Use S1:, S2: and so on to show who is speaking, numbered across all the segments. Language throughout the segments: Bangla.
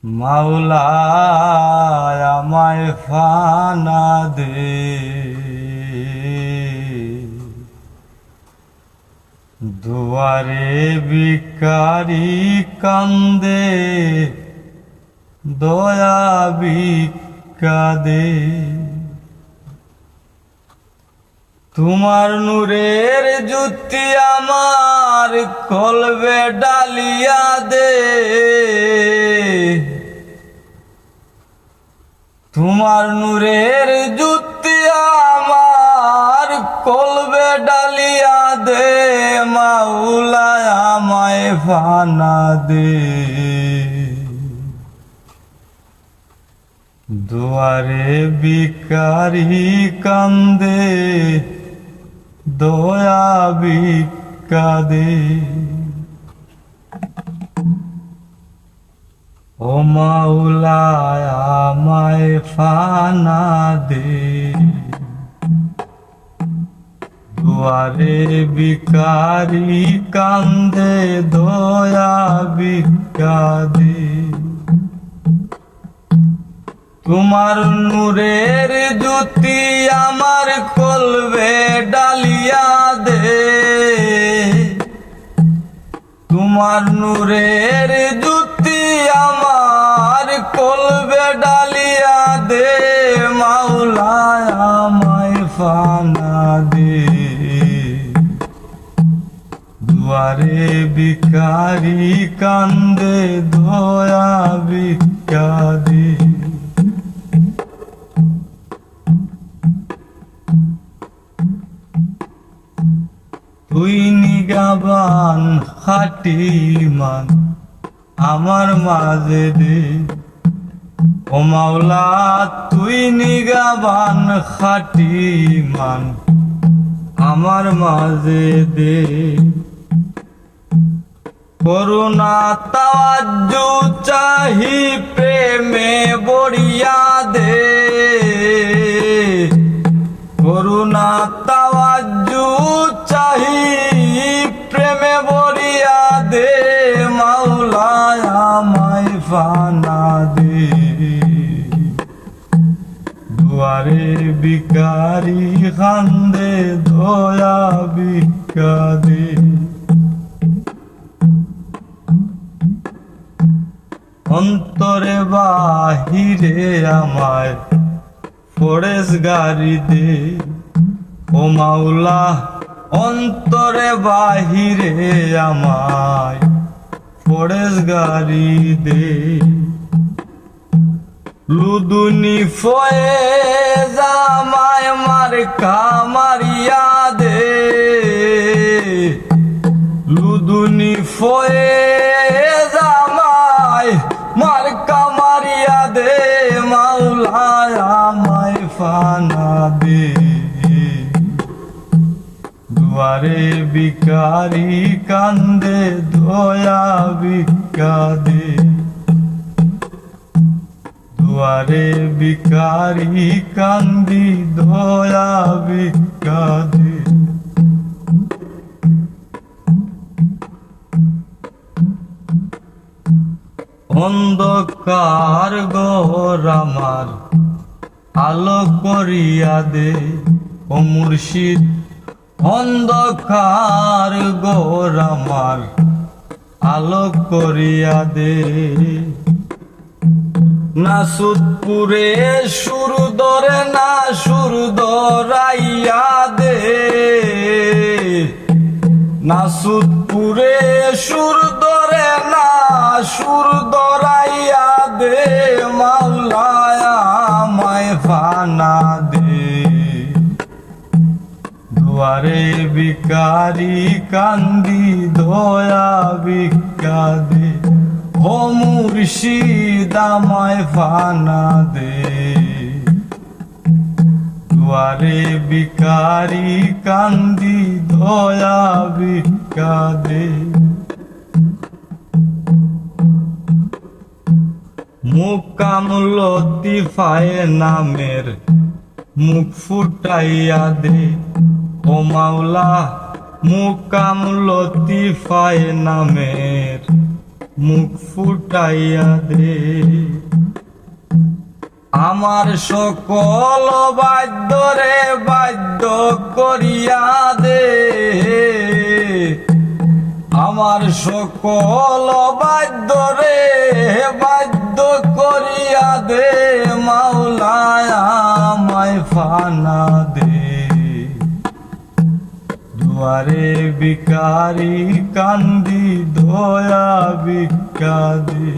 S1: মাওলা আমায় ফানা দে, দুয়ারে ভিখারি কান্দে, দয়া ভিক্ষা দে। তোমার নূরের জ্যোতি আমার কলবে ডালিয়া দে, তোমার নূরের জ্যোতি আমার কলবে ডালিয়া দে, মাওলা আমায় ফানা দে, দুয়ারে ভিখারি কান্দে, দয়া ভিক্ষা দে। ও মাওলা আমায় ফানা দে, দুয়ারে ভিখারি কান্দে, দয়া ভিক্ষা দে। তোমার নূরের জ্যোতি আমার কলবে ডালিয়া দে, তোমার নূরের জ্যোতি আমার কলবে ডালিয়া দে, মাওলা আমায় ফানা দে, দুয়ারে ভিখারি কান্দে, দয়া ভিক্ষা দে। তুই নিগাবান খাটি মান আমার মাঝে দে, ও মাওলা তুই নিগাবান খাটি মান আমার মাঝে দে। করুণা তাওয়াজ্জু চাহি প্রেমে বড়িয়া দে, করুণা তাওয়াজ্জু চাহি প্রেমে বড়িয়া দে, মাওলা আমায় ফানা দে, দুয়ারে ভিখারি কান্দে, দয়া ভিক্ষা দে। অন্তরে বাহিরে আমায় ফরেজগারি দে, ও মাওলা অন্তরে বাহিরে আমায় ফরেজগারি দে। লুদুনি ফয়েজ আমায় মার্কা মারিয়া দে, লুদুনি ফয়েজ আমায় মার্কা মারিয়া দে, মাওলা আমায় ফানা দে, দুয়ারে ভিখারি কান্দে, দয়া ভিক্ষা দে, দুয়ারে ভিখারি কান্দি, দয়া ভিক্ষা দে। অন্ধকার ঘর আমার আলো করিয়া দে, ও মুর্শিদ অন্ধকার ঘর আমার আলো করিয়া দে। না সুদপুরে সুর ধরে না সুর ধরাইয়া দে, না সুদপুরে সুর ধরে না সুর ধরাইয়া দে, মাওলা আমায় ফানা দে, দুয়ারে ভিখারি কান্দি, দয়া ভিক্ষা দে। ও মুর্শিদ আমায় ফানা দে, দুয়ারে ভিখারি কান্দি, দয়া ভিক্ষা দে। মুকাম লতিফায়ে নামের মুখ ফুটাইয়া দে, ও মাওলা মুকাম লতিফায়ে নামের মুখ ফুটাইয়া দে। আমার সকল বাদ্য রে বাদ্য করিয়া দে, আমার সকল বাদ্য রে বাদ্য করিয়া দে, মাওলায় আমায় ফানা দে। দুয়ারে ভিখারি কান্দি দয়া ভিক্ষা দে,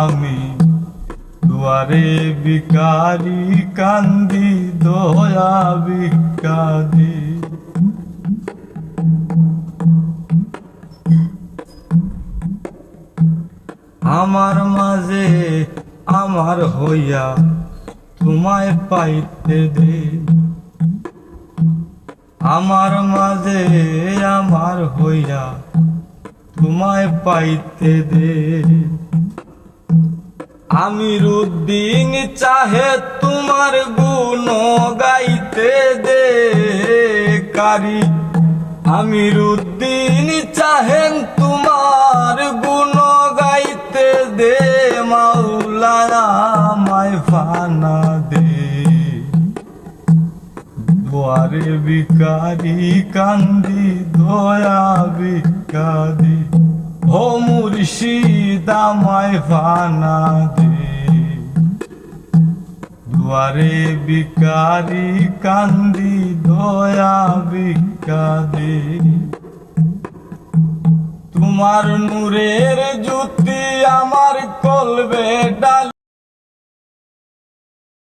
S1: আমি দুয়ারে ভিখারি কান্দি দয়া ভিক্ষা দে। আমার মাঝে আমার হইয়া তোমায় পাইতে দে, আমার মাঝে আমার হইয়া তোমায় পাইতে দে। আমির উদ্দিন চাহে তোমার গুণ গাইতে দে, কারি আমির উদ্দিন চাহেন তোমার গুণ গাইতে দে, মাওলানা আমায় ফানা দে। দুয়ারে ভিখারি কান্দি দয়া ভিক্ষা দে, ও মুর্শিদ আমায় ফানা দে। দুয়ারে ভিখারি কান্দি দয়া ভিক্ষা দে। তোমার নূরের জ্যোতি আমার কলবে ডাল